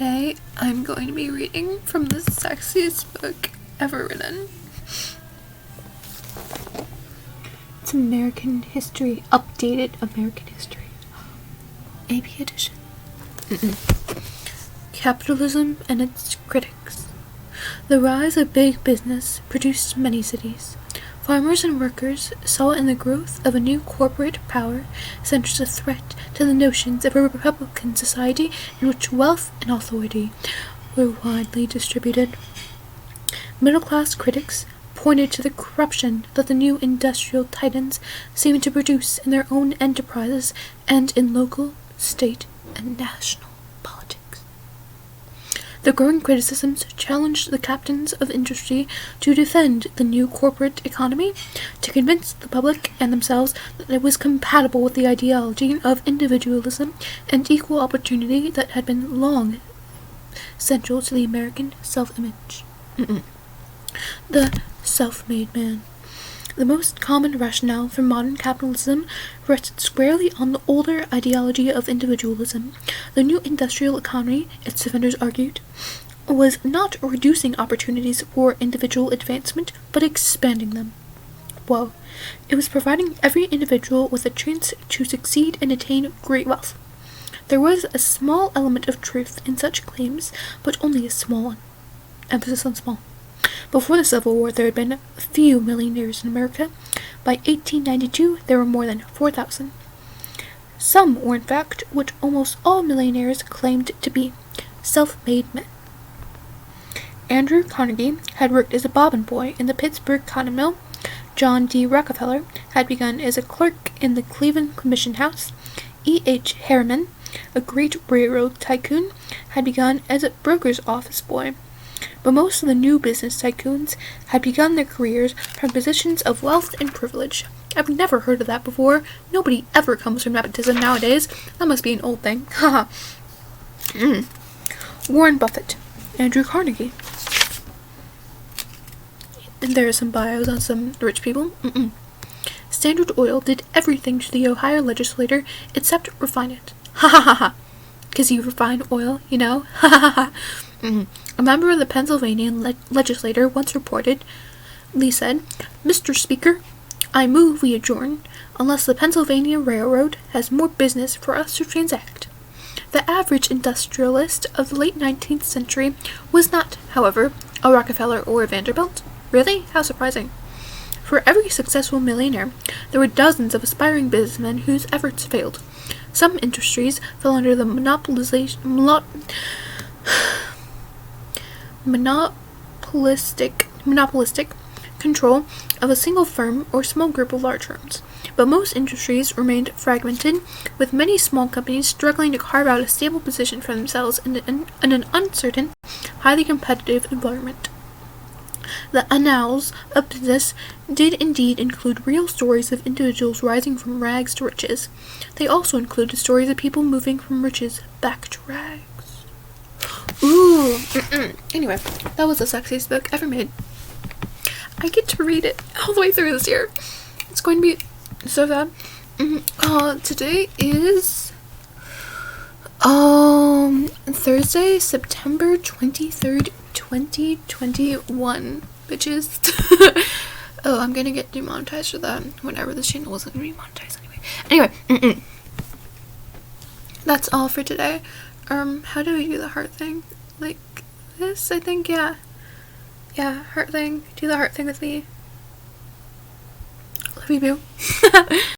Today, I'm going to be reading from the sexiest book ever written. It's American History, updated American History. AP edition. Capitalism and its critics. The rise of big business produced many cities. Farmers and workers saw in the growth of a new corporate power centers a threat to the notions of a republican society in which wealth and authority were widely distributed. Middle-class critics pointed to the corruption that the new industrial titans seemed to produce in their own enterprises and in local, state, and national politics. The growing criticisms challenged the captains of industry to defend the new corporate economy, to convince the public and themselves that it was compatible with the ideology of individualism and equal opportunity that had been long central to the American self-image. The self-made man. The most common rationale for modern capitalism rested squarely on the older ideology of individualism. The new industrial economy, its defenders argued, was not reducing opportunities for individual advancement, but expanding them. Whoa. It was providing every individual with a chance to succeed and attain great wealth. There was a small element of truth in such claims, but only a small one. Emphasis on small. Before the Civil War, there had been a few millionaires in America. By 1892, there were more than 4,000. Some were, in fact, what almost all millionaires claimed to be, self-made men. Andrew Carnegie had worked as a bobbin boy in the Pittsburgh cotton mill. John D. Rockefeller had begun as a clerk in the Cleveland Commission House. E. H. Harriman, a great railroad tycoon, had begun as a broker's office boy. But most of the new business tycoons had begun their careers from positions of wealth and privilege. I've never heard of that before. Nobody ever comes from nepotism nowadays. That must be an old thing. Haha. Warren Buffett. Andrew Carnegie. And there are some bios on some rich people. Standard Oil did everything to the Ohio legislature except refine it. Ha ha ha ha. 'Cause you refine oil, you know? Ha ha ha. A member of the Pennsylvania legislature once reportedly said, "Mr. Speaker, I move we adjourn, unless the Pennsylvania Railroad has more business for us to transact." The average industrialist of the late 19th century was not, however, a Rockefeller or a Vanderbilt. Really? How surprising. For every successful millionaire, there were dozens of aspiring businessmen whose efforts failed. Some industries fell under the monopolistic control of a single firm or small group of large firms. But most industries remained fragmented, with many small companies struggling to carve out a stable position for themselves in an uncertain, highly competitive environment. The annals of business did indeed include real stories of individuals rising from rags to riches. They also included stories of people moving from riches back to rags. Ooh. Anyway, that was the sexiest book ever made. I get to read it all the way through this year. It's going to be so sad. Today is Thursday, September 23rd, 2021, bitches. Oh, I'm gonna get demonetized for that whenever this channel wasn't gonna be monetized anyway. That's all for today. How do we do the heart thing? Like this, I think, yeah. Yeah, heart thing. Do the heart thing with me. Love you, boo.